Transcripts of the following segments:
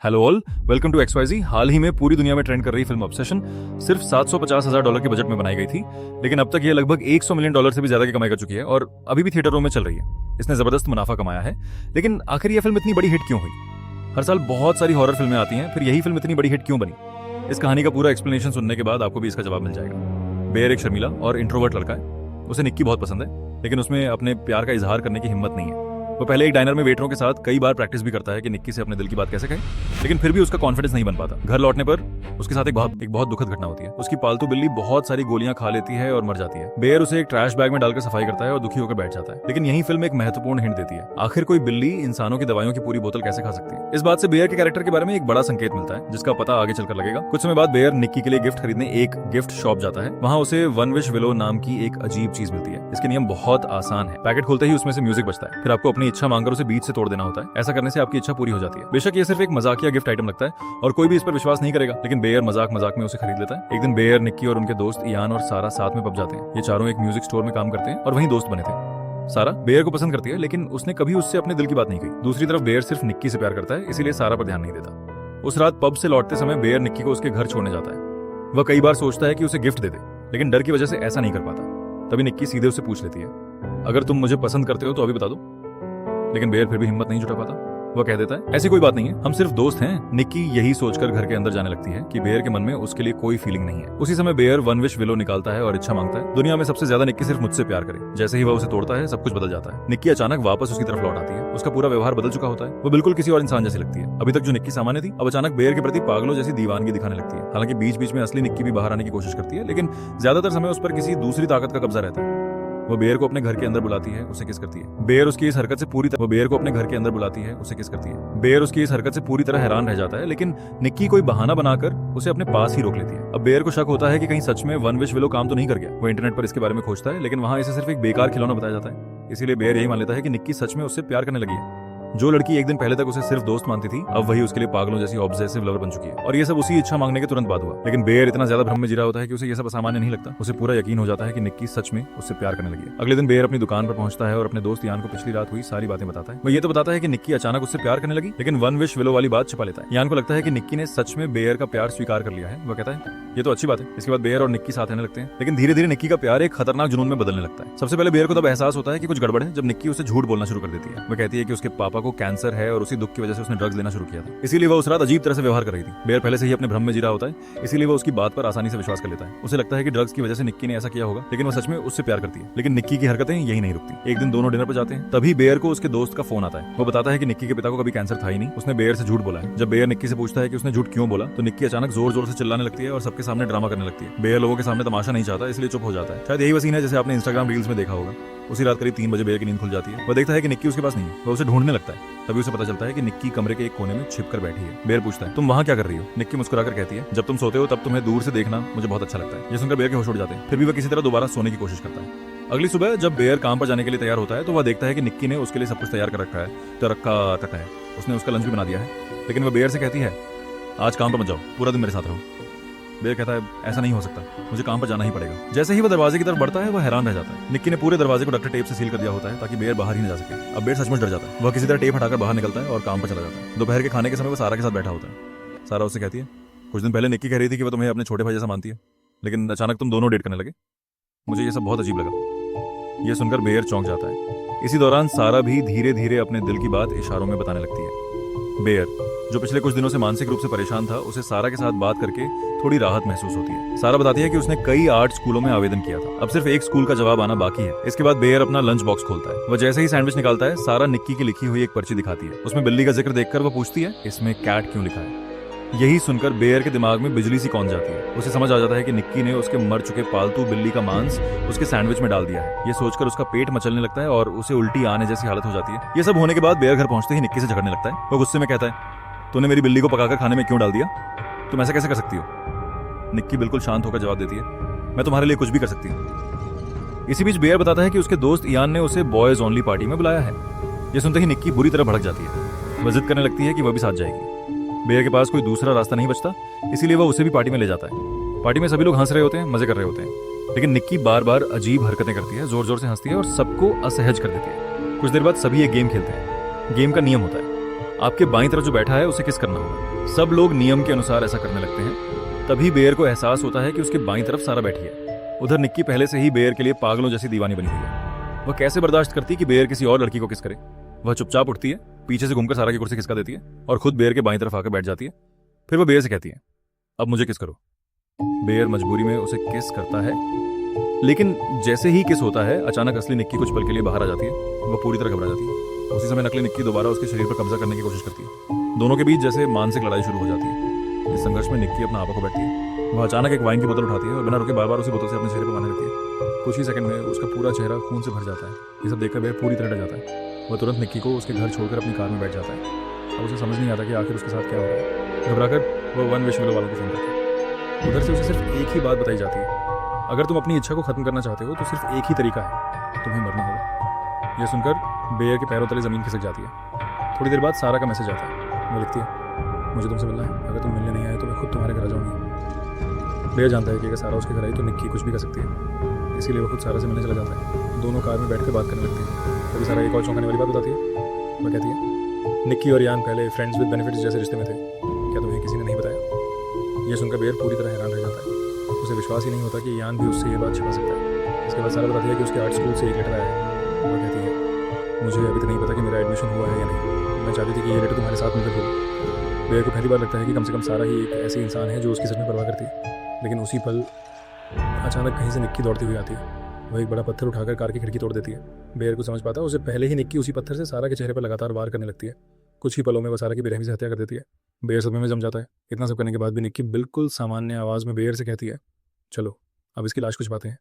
Hello all, welcome to XYZ। हाल ही में पूरी दुनिया में ट्रेंड कर रही फिल्म ऑब्सेशन सिर्फ $750,000 के बजट में बनाई गई थी, लेकिन अब तक ये लगभग $100 मिलियन से भी ज्यादा की कमाई कर चुकी है और अभी भी थिएटरों में चल रही है। इसने जबरदस्त मुनाफा कमाया है, लेकिन आखिर ये फिल्म इतनी बड़ी हिट क्यों हुई? हर साल बहुत सारी हॉरर फिल्में आती हैं, फिर यही फिल्म इतनी बड़ी हिट क्यों बनी? इस कहानी का पूरा एक्सप्लेनेशन सुनने के बाद आपको भी इसका जवाब मिल जाएगा। बेयर एक शर्मीला और इंट्रोवर्ट लड़का है। उसे निक्की बहुत पसंद है, लेकिन उसमें अपने प्यार का इजहार करने की हिम्मत नहीं है। वो पहले एक डाइनर में वेटरों के साथ कई बार प्रैक्टिस भी करता है कि निक्की से अपने दिल की बात कैसे कहे, लेकिन फिर भी उसका कॉन्फिडेंस नहीं बन पाता। घर लौटने पर उसके साथ एक बहुत दुखद घटना होती है। उसकी पालतू बिल्ली बहुत सारी गोलियां खा लेती है और मर जाती है। बेयर उसे एक ट्रैश बैग में डालकर सफाई करता है और दुखी होकर बैठ जाता है। लेकिन यही फिल्म एक महत्वपूर्ण हिंट देती है, आखिर कोई बिल्ली इंसानों की दवाइयों की पूरी बोतल कैसे खा सकती है। इस बात से बेयर के कैरेक्टर के बारे में एक बड़ा संकेत मिलता है, जिसका पता आगे चलकर लगेगा। कुछ समय बाद बेयर निक्की के लिए गिफ्ट खरीदने एक गिफ्ट शॉप जाता है। वहां उसे वन विश विलो नाम की एक अजीब चीज मिलती है। इसके नियम बहुत आसान है। पैकेट खोलते ही उसमें से म्यूजिक बजता है, फिर आपको अपनी इच्छा मांगकर उसे बीच से तोड़ देना होता है। ऐसा करने से आपकी इच्छा पूरी हो जाती है। बेशक ये सिर्फ एक मजाकिया गिफ्ट आइटम लगता है और कोई भी इस पर विश्वास नहीं करेगा, लेकिन बेयर मजाक मजाक में उसे खरीद लेता है। एक दिन बेयर, निक्की और उनके दोस्त इयान और सारा साथ में पब जाते हैं। ये चारों एक म्यूजिक स्टोर में काम करते हैं और वहीं दोस्त बने थे। सारा बेयर को पसंद करती है, लेकिन उसने कभी उससे अपने दिल की बात नहीं कही। दूसरी तरफ बेयर सिर्फ निक्की से प्यार करता है, इसीलिए सारा पर ध्यान नहीं देता। उस रात पब से लौटते समय बेयर निक्की को उसके घर छोड़ने जाता है। वह कई बार सोचता है कि उसे गिफ्ट दे दे, लेकिन डर की वजह से ऐसा नहीं कर पाता। तभी निक्की सीधे उससे पूछ लेती है, अगर तुम मुझे पसंद करते हो तो अभी बता दो। लेकिन बेयर फिर भी हिम्मत नहीं जुटा पाता। वह कह देता है, ऐसी कोई बात नहीं है, हम सिर्फ दोस्त हैं। निक्की यही सोचकर घर के अंदर जाने लगती है कि बेयर के मन में उसके लिए कोई फीलिंग नहीं है। उसी समय बेयर वन विश विलो निकालता है और इच्छा मांगता है, दुनिया में सबसे ज्यादा निक्की सिर्फ मुझसे प्यार करे। जैसे ही वह उसे तोड़ता है, सब कुछ बदल जाता है। निक्की अचानक वापस उसकी तरफ लौट आती है। उसका पूरा व्यवहार बदल चुका होता है। वो बिल्कुल किसी और इंसान जैसी लगती है। अभी तक जो निक्की सामान्य थी, अब अचानक बेयर के प्रति पागलों जैसी दीवानगी दिखाने लगती है। हालांकि बीच बीच में असली निक्की भी बाहर आने की कोशिश करती है, लेकिन ज्यादातर समय उस पर किसी दूसरी ताकत का कब्जा रहता है। वो बेयर को अपने घर के अंदर बुलाती है, उसे किस करती है। बेयर उसकी इस हरकत से पूरी तरह बेयर को अपने घर के अंदर बुलाती है, उसे किस करती है। बेयर उसकी इस हरकत से पूरी तरह हैरान रह जाता है, लेकिन निक्की कोई बहाना बनाकर उसे अपने पास ही रोक लेती है। अब बेयर को शक होता है कि कहीं सच में वन विश विलो काम तो नहीं कर गया। वो इंटरनेट पर इसके बारे में खोजता है, लेकिन वहां इसे सिर्फ एक बेकार खिलौना बताया जाता है। इसीलिए बेयर यही मान लेता है कि निक्की सच में उससे प्यार करने लगी है। जो लड़की एक दिन पहले तक उसे सिर्फ दोस्त मानती थी, अब वही उसके लिए पागलों जैसी ऑब्सेसिव लवर बन चुकी है। और ये सब उसी इच्छा मांगने के तुरंत बाद हुआ। लेकिन बेयर इतना ज्यादा भ्रम में जी रहा होता है कि उसे ये सब असामान्य नहीं लगता। उसे पूरा यकीन हो जाता है कि निक्की सच में उससे प्यार करने लगी है। अगले दिन बेयर अपनी दुकान पर पहुंचता है और अपने दोस्त यान को पिछली रात हुई सारी बातें बताता है। वो ये तो बताता है कि निक्की अचानक उससे प्यार करने लगी, लेकिन वन विश विलो वाली बात छिपा लेता है। यान को लगता है कि निक्की ने सच में बेयर का प्यार स्वीकार कर लिया है। वो कहता है, ये तो अच्छी बात है। इसके बाद बेयर और निक्की साथ रहने लगते हैं, लेकिन धीरे धीरे निक्की का प्यार एक खतरनाक जुनून में बदलने लगता है। सबसे पहले बेयर को तब एहसास होता है कि कुछ गड़बड़ है, जब निक्की उसे झूठ बोलना शुरू कर देती है। वो कहती है कि उसके पापा को कैंसर है और उसी दुख की वजह से उसने ड्रग्स लेना शुरू किया था, इसीलिए वो उस रात अजीब तरह से व्यवहार कर रही थी। बेयर पहले से ही अपने भ्रम में जी रहा होता है, इसीलिए वो उसकी बात पर आसानी से विश्वास कर लेता है। उसे लगता है कि ड्रग्स की वजह से निक्की ने ऐसा किया होगा, लेकिन वो सच में उससे प्यार करती है। लेकिन निक्की की हरकतें यही नहीं रुकती। एक दिन दोनों डिनर पर जाते हैं, तभी बेयर को उसके दोस्त का फोन आता है। वो बताता है कि निक्की के पिता को कभी कैंसर था ही नहीं, उसने बेयर से झूठ बोला है। जब बेयर निक्की से पूछता है कि उसने झूठ क्यों बोला, तो निक्की अचानक जोर जोर से चिल्लाने लगती है और सबके सामने ड्रामा करने लगती है। बेयर लोगों के सामने तमाशा नहीं चाहता, इसलिए चुप हो जाता है। शायद यही वो सीन है जैसे आपने इंस्टाग्राम रील्स में देखा होगा। उसी रात करीब 3 बजे बेयर की नींद खुल जाती है। वो देखता है कि निक्की उसके पास नहीं है। वो उसे ढूंढने लगता है। तभी उसे पता चलता है कि निक्की कमरे के एक कोने में छिपकर बैठी है। बेयर पूछता है, तुम वहां क्या कर रही हो? निक्की मुस्कुराकर कहती है, जब तुम सोते हो तब तुम्हें दूर से देखना मुझे बहुत अच्छा लगता है। ये सुनकर बेयर के होश उड़ जाते हैं। फिर भी वह किसी तरह दोबारा सोने की कोशिश करता है। अगली सुबह जब बेयर काम पर जाने के लिए तैयार होता है, तो वह देखता है कि निक्की ने उसके लिए सब कुछ तैयार कर रखा है। तो रखा तक है, उसने उसका लंच भी बना दिया है। लेकिन वह बेयर से कहती है, आज काम पर मत जाओ, पूरा दिन मेरे साथ रहो। बेयर कहता है, ऐसा नहीं हो सकता, मुझे काम पर जाना ही पड़ेगा। जैसे ही वह दरवाजे की तरफ बढ़ता है, वह हैरान रह जाता है। निक्की ने पूरे दरवाजे को डक्ट टेप से सील कर दिया होता है ताकि बेयर बाहर ही न जा सके। अब बेयर सचमुच डर जाता है। वह किसी तरह टेप हटाकर बाहर निकलता है और काम पर चला जाता है। दोपहर के खाने के समय वह सारा के साथ बैठा होता है। सारा उससे कहती है, कुछ दिन पहले निक्की कह रही थी कि वह तुम्हें अपने छोटे भाई जैसा मानती है, लेकिन अचानक तुम दोनों डेट करने लगे। मुझे ये सब बहुत अजीब लगा। यह सुनकर बेयर चौंक जाता है। इसी दौरान सारा भी धीरे धीरे अपने दिल की बात इशारों में बताने लगती है। बेयर, जो पिछले कुछ दिनों से मानसिक रूप से परेशान था, उसे सारा के साथ बात करके थोड़ी राहत महसूस होती है। सारा बताती है कि उसने कई आर्ट स्कूलों में आवेदन किया था, अब सिर्फ एक स्कूल का जवाब आना बाकी है। इसके बाद बेयर अपना लंच बॉक्स खोलता है। वह जैसे ही सैंडविच निकालता है, सारा निक्की की लिखी हुई एक पर्ची दिखाती है। उसमें बिल्ली का जिक्र देखकर वह पूछती है, इसमें कैट क्यों लिखा है? यही सुनकर बेयर के दिमाग में बिजली सी कौन जाती है। उसे समझ आ जाता है कि निक्की ने उसके मर चुके पालतू बिल्ली का मांस उसके सैंडविच में डाल दिया है। ये सोचकर उसका पेट मचलने लगता है और उसे उल्टी आने जैसी हालत हो जाती है। ये सब होने के बाद बेयर घर पहुंचते ही निक्की से झगड़ने लगता है। वो गुस्से में कहता है, तूने मेरी बिल्ली को पकाकर खाने में क्यों डाल दिया? तुम ऐसा कैसे कर सकती हो? निक्की बिल्कुल शांत होकर जवाब देती है, मैं तुम्हारे लिए कुछ भी कर सकती हूँ। इसी बीच बेयर बताता है कि उसके दोस्त इयान ने उसे बॉयज ओनली पार्टी में बुलाया है। ये सुनते ही निक्की बुरी तरह भड़क जाती है। वह जिद करने लगती है कि वह भी साथ जाएगी। बेयर के पास कोई दूसरा रास्ता नहीं बचता, इसीलिए वह उसे भी पार्टी में ले जाता है। पार्टी में सभी लोग हंस रहे होते हैं, मजे कर रहे होते हैं, लेकिन निक्की बार बार अजीब हरकतें करती है, जोर जोर से हंसती है और सबको असहज कर देती है। कुछ देर बाद सभी एक गेम खेलते हैं। गेम का नियम होता है, आपके बाईं तरफ जो बैठा है उसे किस करना होगा। सब लोग नियम के अनुसार ऐसा करने लगते हैं। तभी बेयर को एहसास होता है कि उसके बाईं तरफ सारा बैठी है। उधर निक्की पहले से ही बेयर के लिए पागलों जैसी दीवानी बनी हुई है। वह कैसे बर्दाश्त करती कि बेयर किसी और लड़की को किस करे। वह चुपचाप उठती है, पीछे से घूमकर सारा की कुर्सी खिसका देती है और खुद बेयर के बाईं तरफ आकर बैठ जाती है। फिर वह बेयर से कहती है, अब मुझे किस करो। बेयर मजबूरी में उसे किस करता है, लेकिन जैसे ही किस होता है अचानक असली निक्की कुछ पल के लिए बाहर आ जाती है। वह पूरी तरह घबरा जाती है। उसी समय नकली निक्की दोबारा उसके शरीर पर कब्जा करने की कोशिश करती है। दोनों के बीच जैसे मानसिक लड़ाई शुरू हो जाती है। इस संघर्ष में निक्की अपना आपा को बैठती है। वह अचानक एक वाइन की बोतल उठाती है और बिना रुके बार बार उसी बोतल से अपने चेहरे पर मारने लगती है। कुछ ही सेकंड में उसका पूरा चेहरा खून से भर जाता है। ये सब देखकर बेयर पूरी तरह डर जाता है। वह तुरंत निक्की को उसके घर छोड़कर अपनी कार में बैठ जाता है। अब उसे समझ नहीं आता कि आखिर उसके साथ क्या हो रहा है। घबराकर वह वन विश विलो वालों को फोन करता है। उधर से उसे सिर्फ एक ही बात बताई जाती है, अगर तुम अपनी इच्छा को खत्म करना चाहते हो तो सिर्फ एक ही तरीका है, तुम्हें मरना होगा। यह सुनकर बेयर के पैरों तले जमीन खिसक जाती है। थोड़ी देर बाद सारा का मैसेज आता है। वो लिखती है, मुझे तुमसे मिलना है, अगर तुम मिलने नहीं आए तो मैं खुद तुम्हारे घर आ जाऊंगी। बेयर जानता है कि अगर सारा उसके घर आई तो निक्की कुछ भी कर सकती है, इसीलिए वो खुद सारा से मिलने चला जाता है। दोनों कार में बैठकर बात करने लगते हैं। तभी सारा एक और चौंकाने वाली बात बताती है। वह कहती है, निक्की और यान पहले फ्रेंड्स विद बेनिफिट्स जैसे रिश्ते में थे, क्या तुम्हें किसी ने नहीं बताया। यह सुनकर बेयर पूरी तरह हैरान रह जाता है। उसे विश्वास ही नहीं होता कि यान भी उससे ये बात छिपा सकता है। इसके बाद सारा बताती है कि उसके आर्ट स्कूल से एक लेटर आया है। वो कहती है, मुझे अभी तक नहीं पता कि मेरा एडमिशन हुआ है या नहीं, मैं चाहती थी कि ये लेटर तुम्हारे साथ मिलकर हो। बेयर को पहली बार लगता है कि कम से कम सारा ही एक ऐसी इंसान है जो उसकी सच में परवाह करती है। लेकिन उसी पल अचानक कहीं से निक्की दौड़ती हुई आती है। वह एक बड़ा पत्थर उठाकर कार की खिड़की तोड़ देती है। बेयर को समझ पाता है, उसे पहले ही निक्की उसी पत्थर से सारा के चेहरे पर लगातार वार करने लगती है। कुछ ही पलों में वह सारा की बेरहमी से हत्या कर देती है। बेयर सदमे में जम जाता है। इतना सब करने के बाद भी निक्की बिल्कुल सामान्य आवाज़ में बेयर से कहती है, चलो अब इसकी लाश को छुपाते हैं।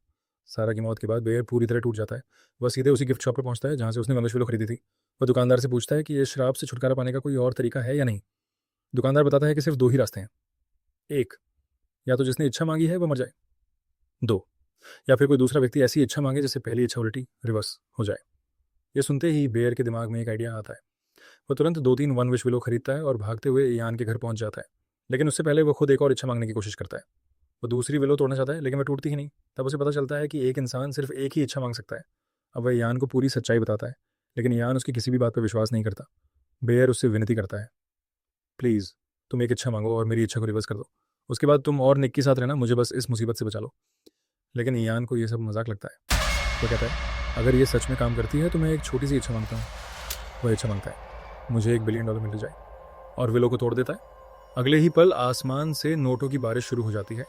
सारा की मौत के बाद बेयर पूरी तरह टूट जाता है। वह सीधे उसी गिफ्ट शॉप पर पहुंचता है जहां से उसने वंश विलो खरीदी थी। वह दुकानदार से पूछता है कि यह श्राप से छुटकारा पाने का कोई और तरीका है या नहीं। दुकानदार बताता है कि सिर्फ दो ही रास्ते हैं। एक, या तो जिसने इच्छा मांगी है वह मर जाए। दो, या फिर कोई दूसरा व्यक्ति ऐसी इच्छा मांगे जिससे पहली इच्छा उल्टी रिवर्स हो जाए। यह सुनते ही बेयर के दिमाग में एक आइडिया आता है। वह तुरंत 2-3 वन विश विलो खरीदता है और भागते हुए यान के घर पहुंच जाता है। लेकिन उससे पहले वह खुद एक और इच्छा मांगने की कोशिश करता है। वो दूसरी विलो तोड़ना चाहता है लेकिन वह टूटती ही नहीं। तब उसे पता चलता है कि एक इंसान सिर्फ एक ही इच्छा मांग सकता है। अब वह यान को पूरी सच्चाई बताता है, लेकिन यान उसकी किसी भी बात पर विश्वास नहीं करता। बेयर उससे विनती करता है, प्लीज़ तुम एक इच्छा मांगो और मेरी इच्छा को रिवर्स कर दो। उसके बाद तुम और निक के साथ रहना, मुझे बस इस मुसीबत से बचा लो। लेकिन यान को यह सब मजाक लगता है। वो कहता है, अगर ये सच में काम करती है तो मैं एक छोटी सी इच्छा मांगता हूँ। वह इच्छा मांगता है, मुझे $1 बिलियन मिल जाए, और विलो को तोड़ देता है। अगले ही पल आसमान से नोटों की बारिश शुरू हो जाती है।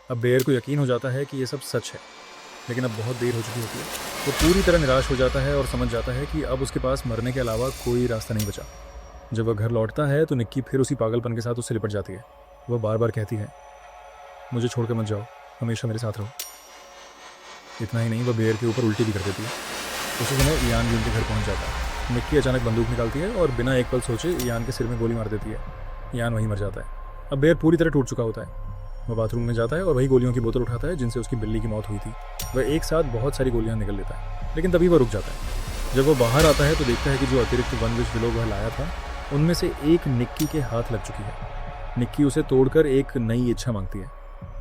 अब बेयर को यकीन हो जाता है कि ये सब सच है, लेकिन अब बहुत देर हो चुकी होती है। वो पूरी तरह निराश हो जाता है और समझ जाता है कि अब उसके पास मरने के अलावा कोई रास्ता नहीं बचा। जब वह घर लौटता है तो निक्की फिर उसी पागलपन के साथ उससे लिपट जाती है। वह बार बार कहती है, मुझे छोड़कर मत जाओ, हमेशा मेरे साथ रहो। इतना ही नहीं, वह बेयर के ऊपर उल्टी भी कर देती है। उसी समय ईयान भी उनके घर पहुंच जाता है। निक्की अचानक बंदूक निकालती है और बिना एक पल सोचे ईयान के सिर में गोली मार देती है। ईयान वहीं मर जाता है। अब बेयर पूरी तरह टूट चुका होता है। वह बाथरूम में जाता है और वही गोलियों की बोतल उठाता है जिनसे उसकी बिल्ली की मौत हुई थी। वह एक साथ बहुत सारी गोलियां निकल लेता है, लेकिन तभी वह रुक जाता है। जब वह बाहर आता है तो देखता है कि जो अतिरिक्त वन विश विलो वह लाया था उनमें से एक निक्की के हाथ लग चुकी है। निक्की उसे तोड़कर एक नई इच्छा मांगती है,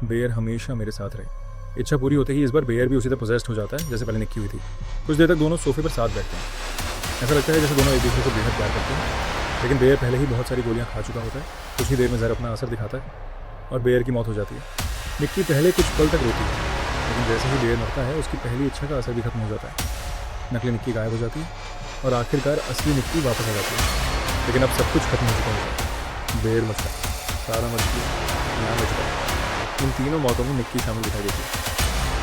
बेयर हमेशा मेरे साथ रहे। इच्छा पूरी होते ही इस बार बेयर भी उसी तरह पोजेस्ड हो जाता है जैसे पहले निक्की हुई थी। कुछ देर तक दोनों सोफे पर साथ बैठते हैं। ऐसा लगता है जैसे दोनों एक दूसरे को बेहद प्यार करते हैं, लेकिन बेयर पहले ही बहुत सारी गोलियां खा चुका होता है। कुछ ही देर में जहर अपना असर दिखाता है और बेयर की मौत हो जाती है। निक्की पहले कुछ पल तक रोती है, लेकिन जैसे ही बेयर मरता है उसकी पहली इच्छा का असर भी खत्म हो जाता है। नकली निक्की गायब हो जाती है और आखिरकार असली निक्की वापस आ जाती है। लेकिन अब सब कुछ खत्म हो चुका होता है। बेयर मर चुका, सारा मर चुकी, यान मर चुका। इन तीनों मौतों में निक्की शामिल दिखाई देती है।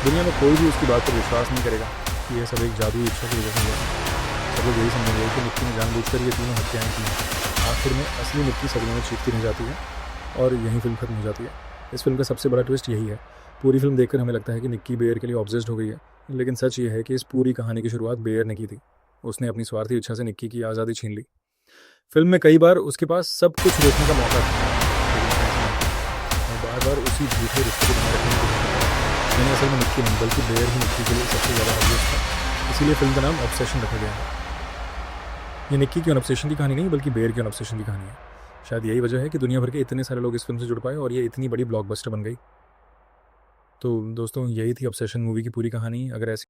दुनिया में कोई भी उसकी बात पर विश्वास नहीं करेगा कि यह सब एक जादुई इच्छा की वजह से हुआ है। सब लोग यही समझेंगे कि निक्की ने जानबूझकर ये तीनों हत्याएं की हैं। आखिर में असली निक्की सदमे में चीखती रह जाती है और यही फिल्म खत्म हो जाती है। इस फिल्म का सबसे बड़ा ट्विस्ट यही है। पूरी फिल्म देखकर हमें लगता है कि निक्की बेयर के लिए ऑब्सेस्ड हो गई है, लेकिन सच ये है कि इस पूरी कहानी की शुरुआत बेयर ने की थी। उसने अपनी स्वार्थी इच्छा से निक्की की आज़ादी छीन ली। फिल्म में कई बार उसके पास सब कुछ रोकने का मौका था, और बार बार उसी झूठे रिश्ते को बनाए रखने की कोशिश करता है। मैंने असल में निक्की नहीं बल्कि बेयर ही निक्की के लिए सबसे ज़्यादा ऑब्सेस्ड था, इसीलिए फिल्म का नाम ऑब्सेशन रखा गया है। ये निक्की की ऑब्सेशन की कहानी नहीं बल्कि बेयर की ऑब्सेशन की कहानी है। शायद यही वजह है कि दुनिया भर के इतने सारे लोग इस फिल्म से जुड़ पाए और ये इतनी बड़ी ब्लॉकबस्टर बन गई। तो दोस्तों, यही थी ऑब्सेशन मूवी की पूरी कहानी। अगर ऐसी